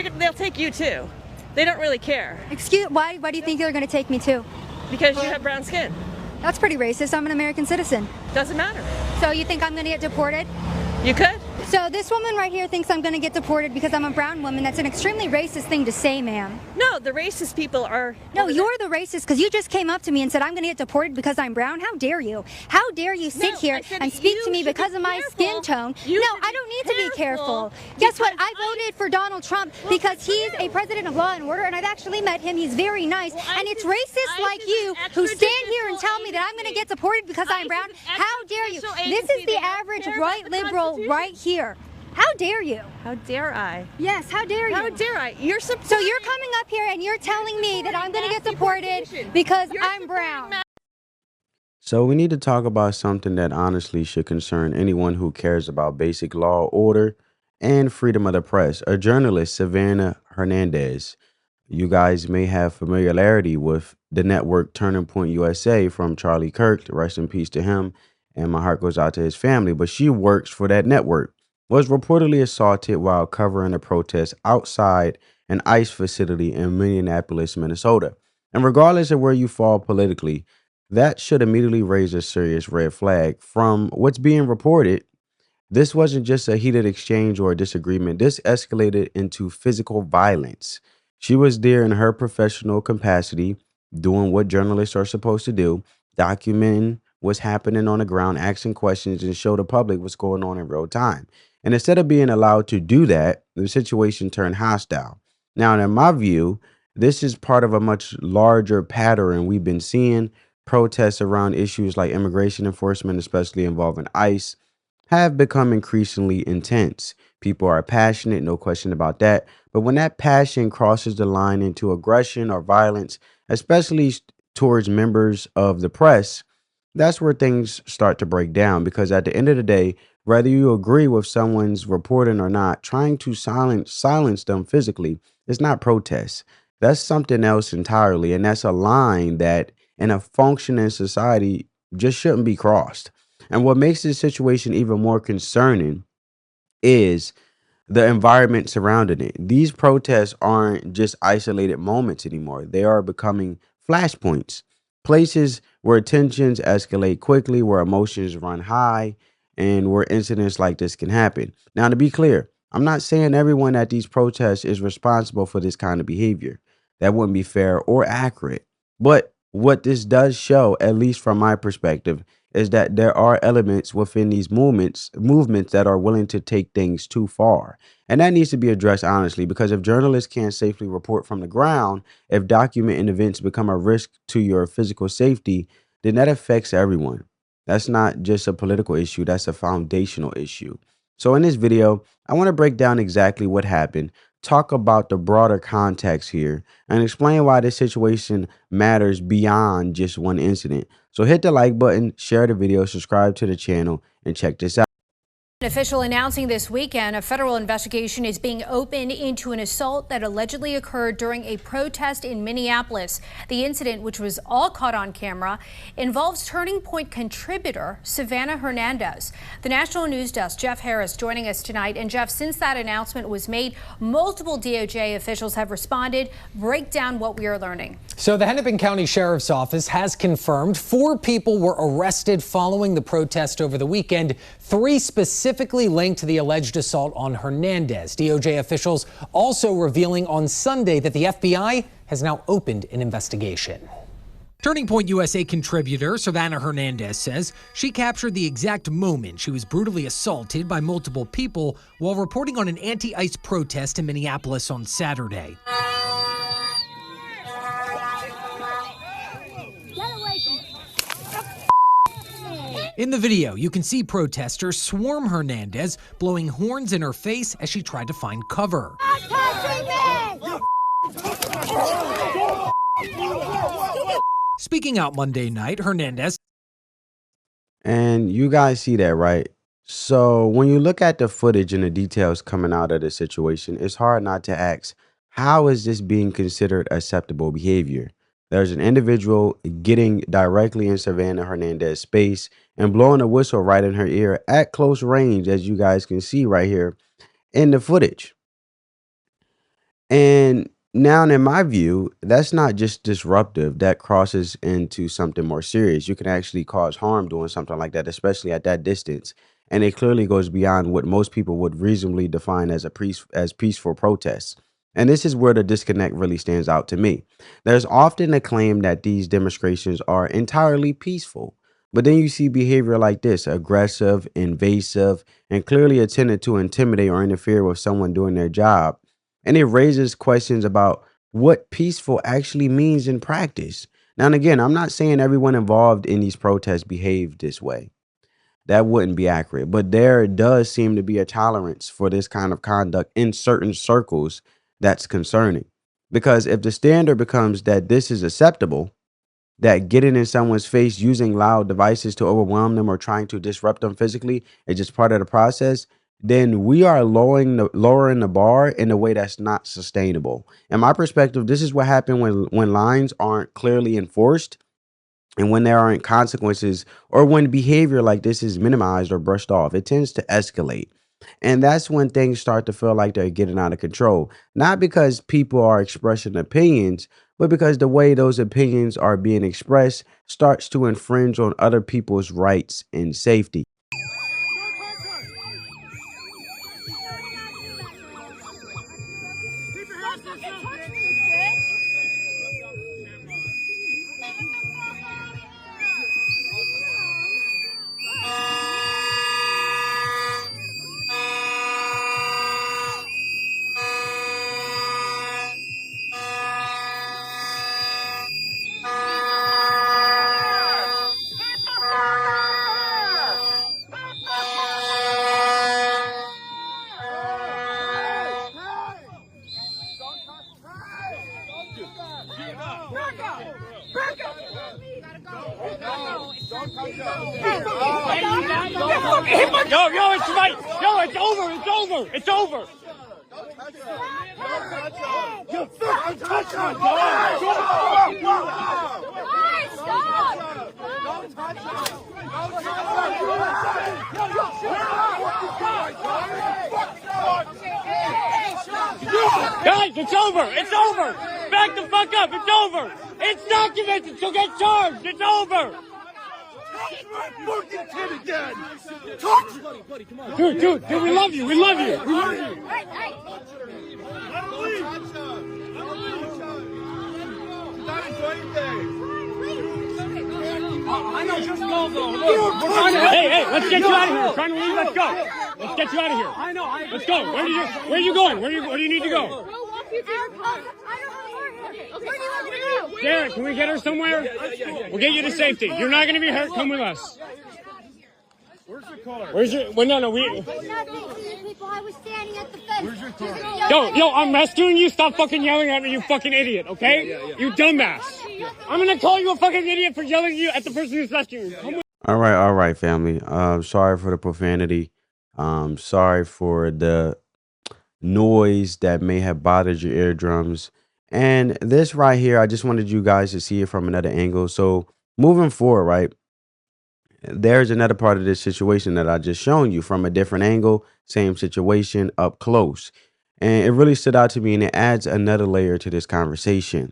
they'll take you too. They don't really care. Why do you think they're going to take me too? Because you have brown skin. That's pretty racist. I'm an American citizen. Doesn't matter. So you think I'm going to get deported? You could. So this woman right here thinks I'm going to get deported because I'm a brown woman. That's an extremely racist thing to say, ma'am. No, the racist people are... No, you're the racist because you just came up to me and said I'm going to get deported because I'm brown. How dare you? How dare you sit here and speak to me because of my skin tone? No, I don't need to be careful. Guess what? I voted for Donald Trump because he's a president of law and order, and I've actually met him. He's very nice. And it's racists like you who stand here and tell me that I'm going to get deported because I'm brown. How dare you? This is the average white liberal right here. How dare you? How dare I? Yes, how dare you? How dare I? So you're coming up here and you're telling me that I'm going to get deported because I'm brown. So we need to talk about something that honestly should concern anyone who cares about basic law, order, and freedom of the press. A journalist, Savannah Hernandez. You guys may have familiarity with the network Turning Point USA from Charlie Kirk. Rest in peace to him. And my heart goes out to his family. But she works for that network. Was reportedly assaulted while covering a protest outside an ICE facility in Minneapolis, Minnesota. And regardless of where you fall politically, that should immediately raise a serious red flag. From what's being reported, this wasn't just a heated exchange or a disagreement. This escalated into physical violence. She was there in her professional capacity, doing what journalists are supposed to do, documenting what's happening on the ground, asking questions, and show the public what's going on in real time. And instead of being allowed to do that, the situation turned hostile. Now, in my view, this is part of a much larger pattern we've been seeing. Protests around issues like immigration enforcement, especially involving ICE, have become increasingly intense. People are passionate, no question about that. But when that passion crosses the line into aggression or violence, especially towards members of the press, that's where things start to break down. Because at the end of the day, whether you agree with someone's reporting or not, trying to silence them physically is not protest. That's something else entirely. And that's a line that in a functioning society just shouldn't be crossed. And what makes this situation even more concerning is the environment surrounding it. These protests aren't just isolated moments anymore. They are becoming flashpoints, places where tensions escalate quickly, where emotions run high, and where incidents like this can happen. Now, to be clear, I'm not saying everyone at these protests is responsible for this kind of behavior. That wouldn't be fair or accurate. But what this does show, at least from my perspective, is that there are elements within these movements that are willing to take things too far. And that needs to be addressed honestly, because if journalists can't safely report from the ground, if documenting events become a risk to your physical safety, then that affects everyone. That's not just a political issue, that's a foundational issue. So in this video, I want to break down exactly what happened, talk about the broader context here, and explain why this situation matters beyond just one incident. So hit the like button, share the video, subscribe to the channel, and check this out. An official announcing this weekend a federal investigation is being opened into an assault that allegedly occurred during a protest in Minneapolis. The incident, which was all caught on camera, involves Turning Point contributor Savannah Hernandez. The National News Desk, Jeff Harris, joining us tonight. And Jeff, since that announcement was made, multiple DOJ officials have responded. Break down what we are learning. So the Hennepin County Sheriff's Office has confirmed 4 people were arrested following the protest over the weekend. 3 specifically linked to the alleged assault on Hernandez. DOJ officials also revealing on Sunday that the FBI has now opened an investigation. Turning Point USA contributor Savannah Hernandez says she captured the exact moment she was brutally assaulted by multiple people while reporting on an anti-ICE protest in Minneapolis on Saturday. In the video, you can see protesters swarm Hernandez, blowing horns in her face as she tried to find cover. Speaking out Monday night, Hernandez. And you guys see that, right? So when you look at the footage and the details coming out of the situation, it's hard not to ask, how is this being considered acceptable behavior? There's an individual getting directly in Savannah Hernandez's space and blowing a whistle right in her ear at close range, as you guys can see right here in the footage. And now, in my view, that's not just disruptive, that crosses into something more serious. You can actually cause harm doing something like that, especially at that distance. And it clearly goes beyond what most people would reasonably define as peaceful protests. And this is where the disconnect really stands out to me. There's often a claim that these demonstrations are entirely peaceful. But then you see behavior like this, aggressive, invasive, and clearly intended to intimidate or interfere with someone doing their job. And it raises questions about what peaceful actually means in practice. Now, and again, I'm not saying everyone involved in these protests behaved this way. That wouldn't be accurate. But there does seem to be a tolerance for this kind of conduct in certain circles that's concerning. Because if the standard becomes that this is acceptable, that getting in someone's face using loud devices to overwhelm them or trying to disrupt them physically is just part of the process, then we are lowering the bar in a way that's not sustainable. In my perspective, this is what happened when lines aren't clearly enforced and when there aren't consequences or when behavior like this is minimized or brushed off. It tends to escalate. And that's when things start to feel like they're getting out of control. Not because people are expressing opinions, but because the way those opinions are being expressed starts to infringe on other people's rights and safety. Yo, it's right. Yo, it's over. It's over. It's over. You fucking touch her. Stop! Guys, it's over. It's over. Back the fuck up. It's over. It's documented, so get charged. It's over. Fucking kid again. Buddy, come on. Dude, we love you. We love you. We love you. Hey. Let him leave. She's not enjoying things. I know, just go though. Hey, let's get you out of here. We're trying to leave. Let's go. Let's get you out of here. I know. Let's go. Where are you going? Where do you need to go? We'll walk you to your car. I don't have a car. Where do you want me to go? Derek, can we get her somewhere? We'll get you to safety. You're not going to be hurt. Come with us. Where's your car? Where's your... Well, no, we... I'm not facing people. I was standing at the fence. Where's your car? Yo, I'm rescuing you. Stop fucking yelling at me, you fucking idiot, okay? You dumbass. I'm going to call you a fucking idiot for yelling at the person who's rescuing you. Come with... All right, family. Sorry for the profanity. Sorry for the noise that may have bothered your eardrums. And this right here, I just wanted you guys to see it from another angle. So moving forward, right, there's another part of this situation that I just shown you from a different angle, same situation up close. And it really stood out to me, and it adds another layer to this conversation.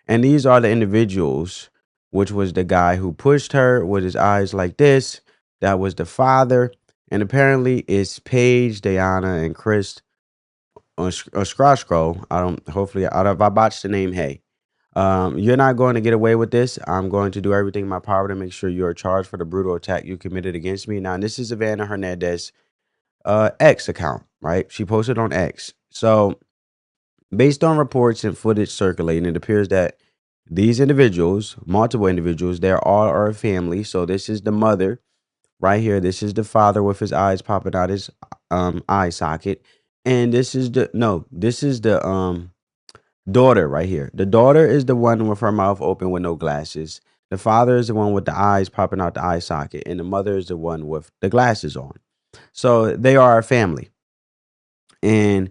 And these are the individuals, which was the guy who pushed her with his eyes like this. That was the father. And apparently it's Paige, Diana, and Chris on Scroll. Hopefully, if I botched the name, hey. You're not going to get away with this. I'm going to do everything in my power to make sure you are charged for the brutal attack you committed against me. Now, this is Savannah Hernandez X account, right? She posted on X. So based on reports and footage circulating, it appears that these individuals, multiple individuals, they're all our family. So this is the mother right here. This is the father with his eyes popping out his eye socket. And this is the daughter right here. The daughter is the one with her mouth open with no glasses. The father is the one with the eyes popping out the eye socket. And the mother is the one with the glasses on. So they are a family. And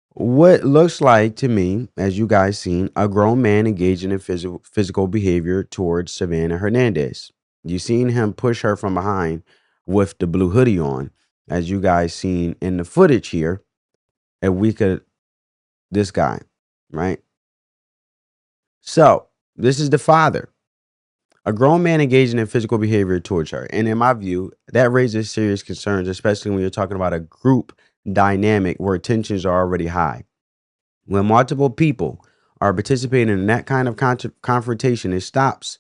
what looks like to me, as you guys seen, a grown man engaging in physical behavior towards Savannah Hernandez. You seen him push her from behind with the blue hoodie on, as you guys seen in the footage here. And we could this guy, right? So this is the father. A grown man engaging in physical behavior towards her. And in my view, that raises serious concerns, especially when you're talking about a group dynamic where tensions are already high. When multiple people are participating in that kind of confrontation, it stops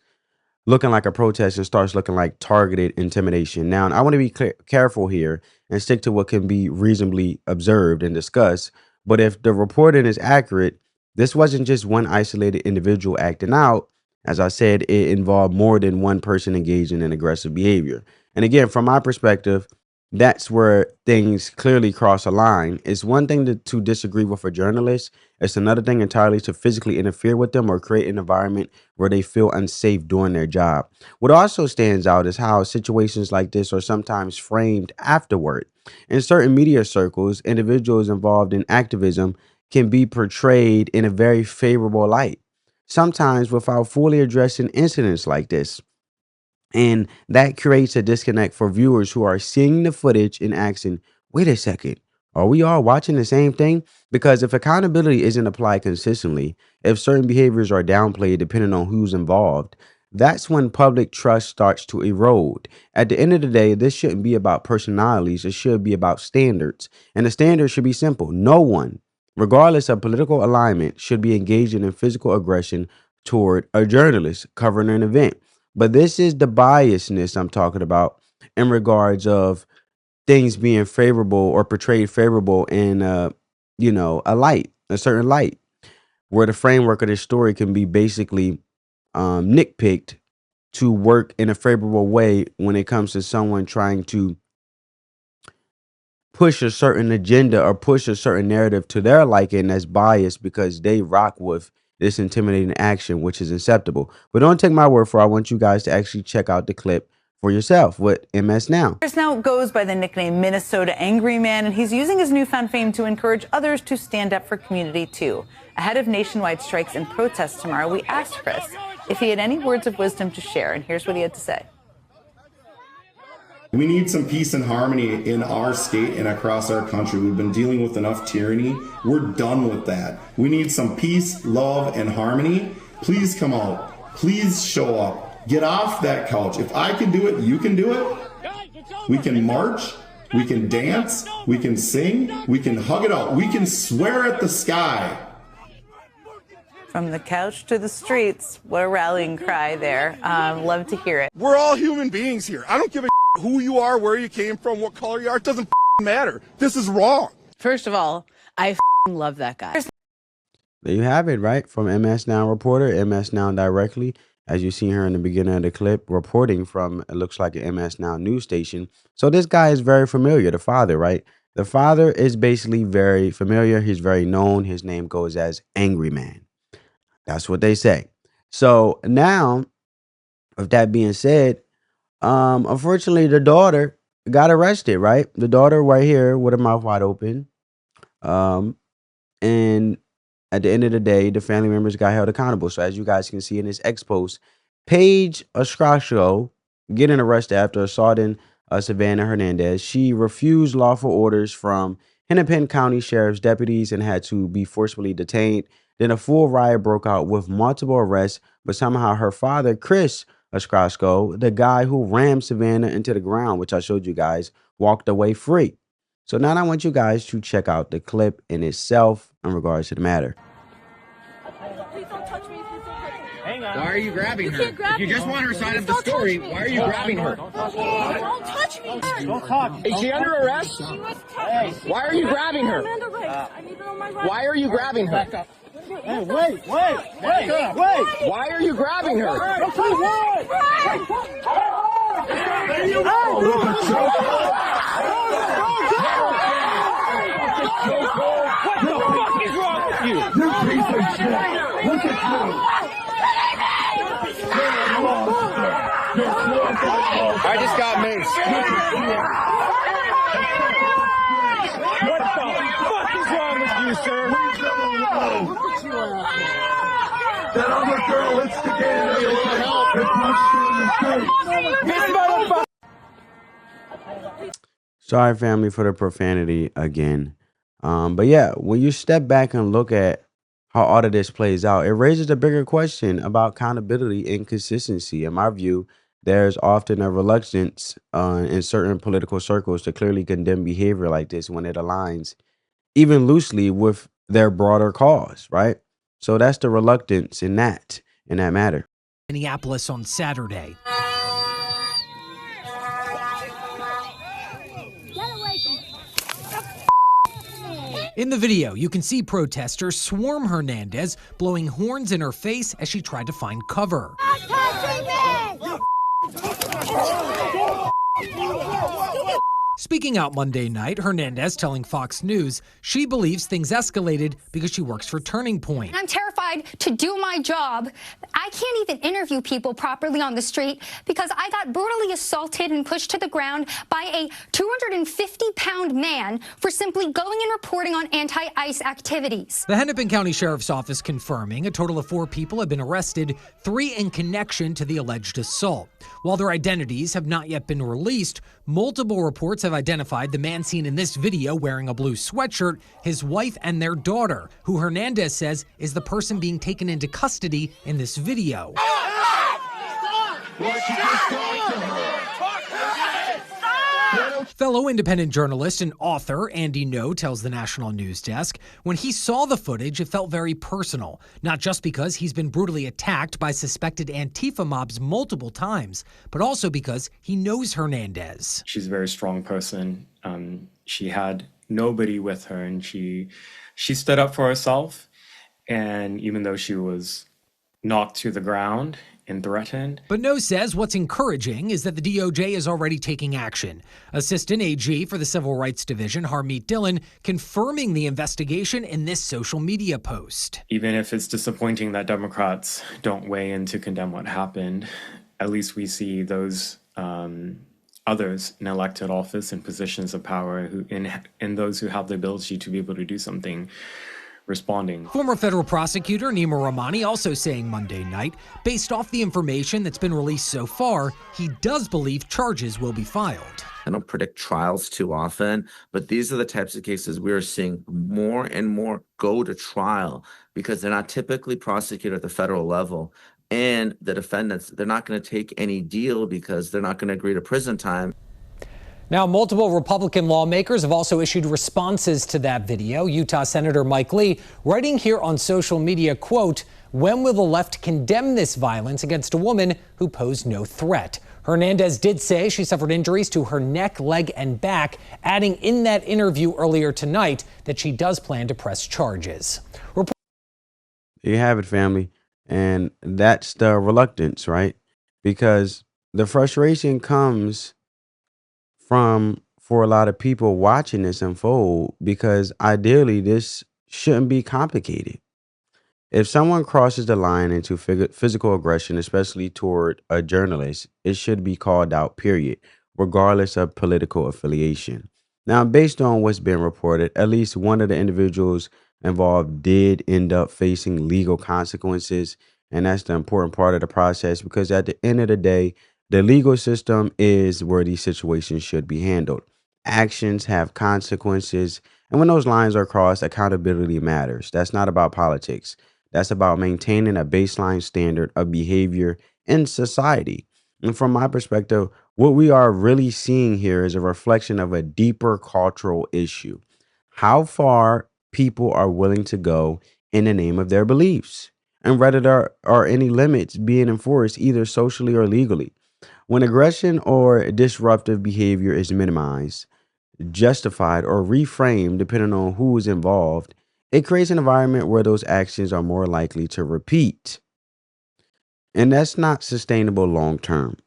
looking like a protest and starts looking like targeted intimidation. Now, I want to be careful here and stick to what can be reasonably observed and discussed. But if the reporting is accurate, this wasn't just one isolated individual acting out. As I said, it involved more than one person engaging in aggressive behavior. And again, from my perspective, that's where things clearly cross a line. It's one thing to disagree with a journalist. It's another thing entirely to physically interfere with them or create an environment where they feel unsafe doing their job. What also stands out is how situations like this are sometimes framed afterward. In certain media circles, individuals involved in activism can be portrayed in a very favorable light, sometimes without fully addressing incidents like this. And that creates a disconnect for viewers who are seeing the footage and asking, wait a second, are we all watching the same thing? Because if accountability isn't applied consistently, if certain behaviors are downplayed depending on who's involved, that's when public trust starts to erode. At the end of the day, this shouldn't be about personalities. It should be about standards. And the standards should be simple. No one, regardless of political alignment, should be engaging in physical aggression toward a journalist covering an event. But this is the biasness I'm talking about in regards of things being favorable or portrayed favorable in, a certain light, where the framework of this story can be basically nitpicked to work in a favorable way when it comes to someone trying to push a certain agenda or push a certain narrative to their liking that's biased because they rock with this intimidating action, which is acceptable. But don't take my word for it. I want you guys to actually check out the clip for yourself with MS Now. Now goes by the nickname Minnesota Angry Man, and he's using his newfound fame to encourage others to stand up for community too. Ahead of nationwide strikes and protests tomorrow, we asked Chris if he had any words of wisdom to share, and here's what he had to say. We need some peace and harmony in our state and across our country. We've been dealing with enough tyranny. We're done with that. We need some peace, love, and harmony. Please come out. Please show up. Get off that couch. If I can do it, you can do it. We can march. We can dance. We can sing. We can hug it out. We can swear at the sky. From the couch to the streets, what a rallying cry there. Love to hear it. We're all human beings here. I don't give a who you are, where you came from, what color you are. It doesn't matter. This is wrong. First of all, I love that guy. There you have it, right? From MS Now reporter, MS Now directly, as you see her in the beginning of the clip, reporting from, it looks like an MS Now news station. So this guy is very familiar, the father, right? The father is basically very familiar. He's very known. His name goes as Angry Man. That's what they say. So now, with that being said, unfortunately, the daughter got arrested, right? The daughter right here with her mouth wide open. And at the end of the day, the family members got held accountable. So as you guys can see in this X post, Paige Ostrasco getting arrested after assaulting Savannah Hernandez. She refused lawful orders from Hennepin County Sheriff's deputies and had to be forcibly detained. Then a full riot broke out with multiple arrests, but somehow her father, Chris Ostrasco, the guy who rammed Savannah into the ground, which I showed you guys, walked away free. So now I want you guys to check out the clip in itself in regards to the matter. Please don't touch me. Please don't touch me. Hang on. Why are you grabbing her? Can't grab If you just want her side of the story, why are you grabbing her? Don't touch me. Don't talk. Is she under arrest? She was touching. Why are you grabbing her? I'm under arrest. I need to know my rights. Why are you grabbing her? Hey, wait. Why are you grabbing her? I just got maced. What the fuck is wrong with you, sir? That other girl instigated Sorry, family, for the profanity again. But yeah, when you step back and look at how all of this plays out, it raises a bigger question about accountability and consistency. In my view, there's often a reluctance in certain political circles to clearly condemn behavior like this when it aligns even loosely with their broader cause, right? So that's the reluctance in that matter. Minneapolis on Saturday. In the video, you can see protesters swarm Hernandez, blowing horns in her face as she tried to find cover. Speaking out Monday night, Hernandez telling Fox News she believes things escalated because she works for Turning Point. I'm terrified to do my job. I can't even interview people properly on the street because I got brutally assaulted and pushed to the ground by a 250-pound man for simply going and reporting on anti-ICE activities. The Hennepin County Sheriff's Office confirming a total of 4 people have been arrested, 3 in connection to the alleged assault. While their identities have not yet been released, multiple reports have identified the man seen in this video wearing a blue sweatshirt, his wife, and their daughter, who Hernandez says is the person being taken into custody in this video. Fellow independent journalist and author Andy No tells the National News Desk when he saw the footage, it felt very personal, not just because he's been brutally attacked by suspected Antifa mobs multiple times, but also because he knows Hernandez. She's a very strong person. She had nobody with her, and she stood up for herself. And even though she was knocked to the ground and threatened. But No says what's encouraging is that the DOJ is already taking action. Assistant AG for the Civil Rights Division, Harmeet Dillon, confirming the investigation in this social media post. Even if it's disappointing that Democrats don't weigh in to condemn what happened, at least we see those others in elected office and positions of power who in those who have the ability to be able to do something responding. Former federal prosecutor Nima Rahmani also saying Monday night, based off the information that's been released so far, he does believe charges will be filed. I don't predict trials too often, but these are the types of cases we are seeing more and more go to trial because they're not typically prosecuted at the federal level. And the defendants, they're not going to take any deal because they're not going to agree to prison time. Now, multiple Republican lawmakers have also issued responses to that video. Utah Senator Mike Lee writing here on social media, quote, "When will the left condemn this violence against a woman who posed no threat?" Hernandez did say she suffered injuries to her neck, leg, and back, adding in that interview earlier tonight that she does plan to press charges. There you have it, family. And that's the reluctance, right? Because the frustration comes for a lot of people watching this unfold, because ideally this shouldn't be complicated. If someone crosses the line into physical aggression, especially toward a journalist, it should be called out, period, regardless of political affiliation. Now, based on what's been reported, at least one of the individuals involved did end up facing legal consequences, and that's the important part of the process, because at the end of the day, the legal system is where these situations should be handled. Actions have consequences, and when those lines are crossed, accountability matters. That's not about politics. That's about maintaining a baseline standard of behavior in society. And from my perspective, what we are really seeing here is a reflection of a deeper cultural issue. How far people are willing to go in the name of their beliefs, and whether there are any limits being enforced either socially or legally. When aggression or disruptive behavior is minimized, justified, or reframed depending on who is involved, it creates an environment where those actions are more likely to repeat. And that's not sustainable long term.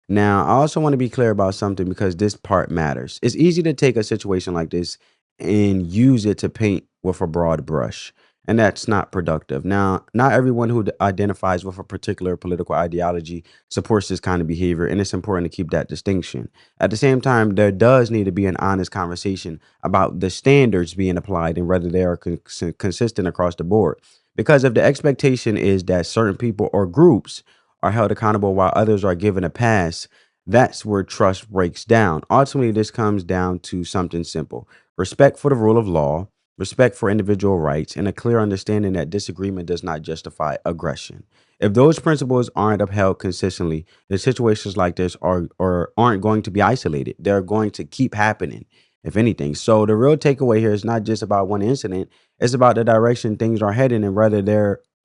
Now, I also want to be clear about something, because this part matters. It's easy to take a situation like this and use it to paint with a broad brush, and that's not productive. Now, not everyone who identifies with a particular political ideology supports this kind of behavior, and it's important to keep that distinction. At the same time, there does need to be an honest conversation about the standards being applied and whether they are consistent across the board. Because if the expectation is that certain people or groups are held accountable while others are given a pass, that's where trust breaks down. Ultimately, this comes down to something simple: respect for the rule of law respect for individual rights, and a clear understanding that disagreement does not justify aggression. If those principles aren't upheld consistently, then situations like this aren't going to be isolated. They're going to keep happening, if anything. So the real takeaway here is not just about one incident, it's about the direction things are heading and whether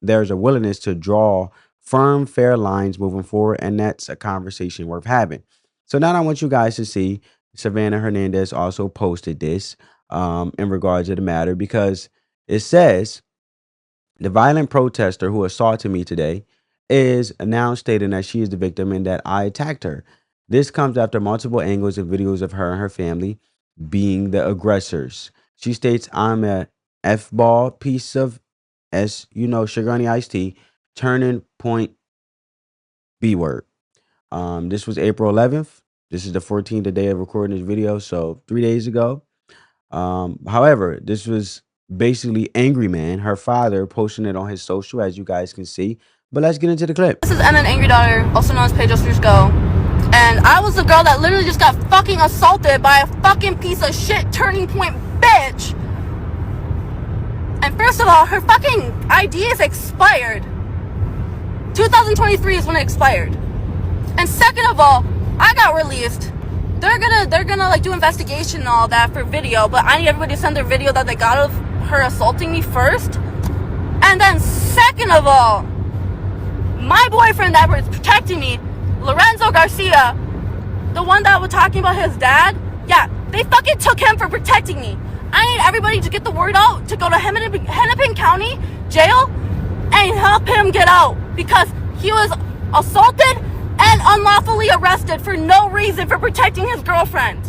there's a willingness to draw firm, fair lines moving forward. And that's a conversation worth having. So now I want you guys to see Savannah Hernandez also posted this in regards to the matter, because it says the violent protester who assaulted me today is now stating that she is the victim and that I attacked her. This comes after multiple angles and videos of her and her family being the aggressors. She states, I'm a F-ball piece of sugar honey iced tea, turning point B word. This was April 11th. This is the 14th, the day of recording this video, so 3 days ago. However, this was basically Angry Man, her father, posting it on his social, as you guys can see. But let's get into the clip. This is MN Angry Daughter, also known as Paige Go. And I was the girl that literally just got fucking assaulted by a fucking piece of shit turning point bitch. And first of all, her fucking ID is expired. 2023 is when it expired. And second of all, I got released. They're gonna like do investigation and all that for video, but I need everybody to send their video that they got of her assaulting me first. And then second of all, my boyfriend that was protecting me, Lorenzo Garcia, the one that was talking about his dad, yeah, they fucking took him for protecting me. I need everybody to get the word out to go to Hennepin County Jail and help him get out, because he was assaulted and unlawfully arrested for no reason for protecting his girlfriend.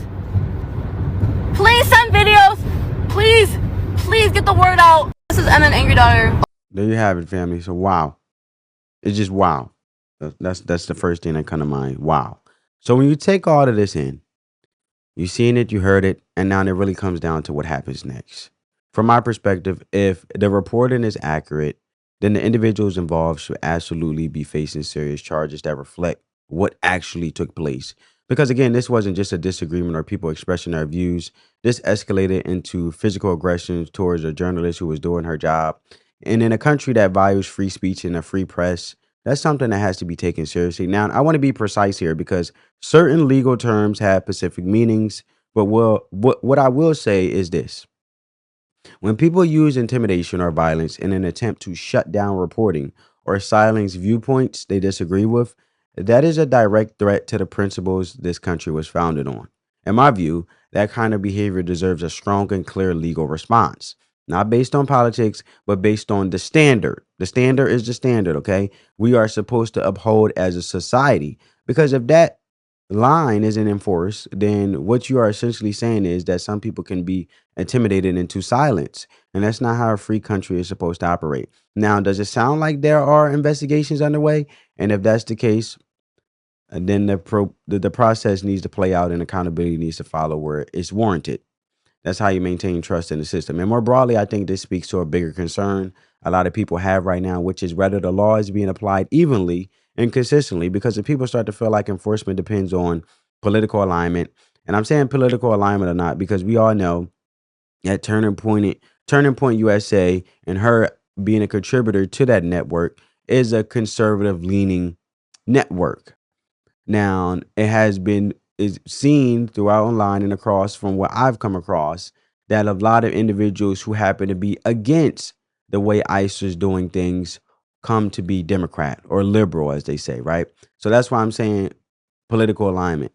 Please send videos. Please get the word out. This is MN Angry Daughter. There you have it, family. So wow. It's just wow. That's the first thing that come to mind. Wow. So when you take all of this in, you seen it, you heard it, and now it really comes down to what happens next. From my perspective, if the reporting is accurate, then the individuals involved should absolutely be facing serious charges that reflect what actually took place. Because again, this wasn't just a disagreement or people expressing their views. This escalated into physical aggression towards a journalist who was doing her job. And in a country that values free speech and a free press, that's something that has to be taken seriously. Now, I want to be precise here because certain legal terms have specific meanings. But what I will say is this. When people use intimidation or violence in an attempt to shut down reporting or silence viewpoints they disagree with, that is a direct threat to the principles this country was founded on. In my view, that kind of behavior deserves a strong and clear legal response. Not based on politics, but based on the standard. The standard is the standard, okay? We are supposed to uphold as a society. Because if that line isn't enforced, then what you are essentially saying is that some people can be intimidated into silence. And that's not how a free country is supposed to operate. Now, does it sound like there are investigations underway? And if that's the case, then the process needs to play out and accountability needs to follow where it's warranted. That's how you maintain trust in the system. And more broadly, I think this speaks to a bigger concern a lot of people have right now, which is whether the law is being applied evenly and consistently. Because if people start to feel like enforcement depends on political alignment, and I'm saying political alignment or not, because we all know that Turning Point USA and her being a contributor to that network is a conservative leaning network. Now, it is seen throughout online and across from what I've come across that a lot of individuals who happen to be against the way ICE is doing things come to be Democrat or liberal, as they say, right? So that's why I'm saying political alignment.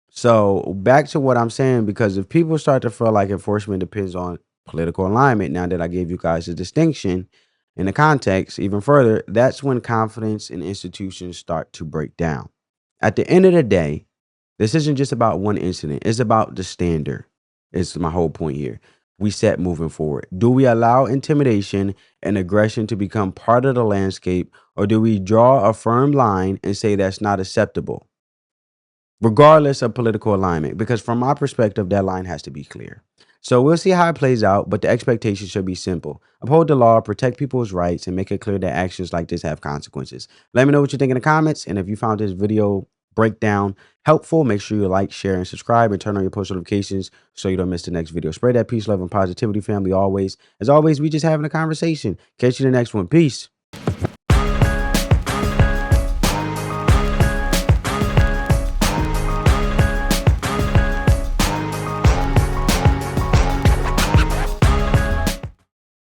So back to what I'm saying, because if people start to feel like enforcement depends on political alignment, now that I gave you guys a distinction in the context even further, that's when confidence in institutions start to break down. At the end of the day, this isn't just about one incident. It's about the standard. It's my whole point here. We set moving forward. Do we allow intimidation and aggression to become part of the landscape, or do we draw a firm line and say that's not acceptable, regardless of political alignment? Because from my perspective, that line has to be clear. So we'll see how it plays out, but the expectation should be simple. Uphold the law, protect people's rights, and make it clear that actions like this have consequences. Let me know what you think in the comments, and if you found this video breakdown helpful. Make sure you like, share, and subscribe, and turn on your post notifications so you don't miss the next video. Spread that peace, love, and positivity, family, always. As always, we just having a conversation. Catch you in the next one. Peace.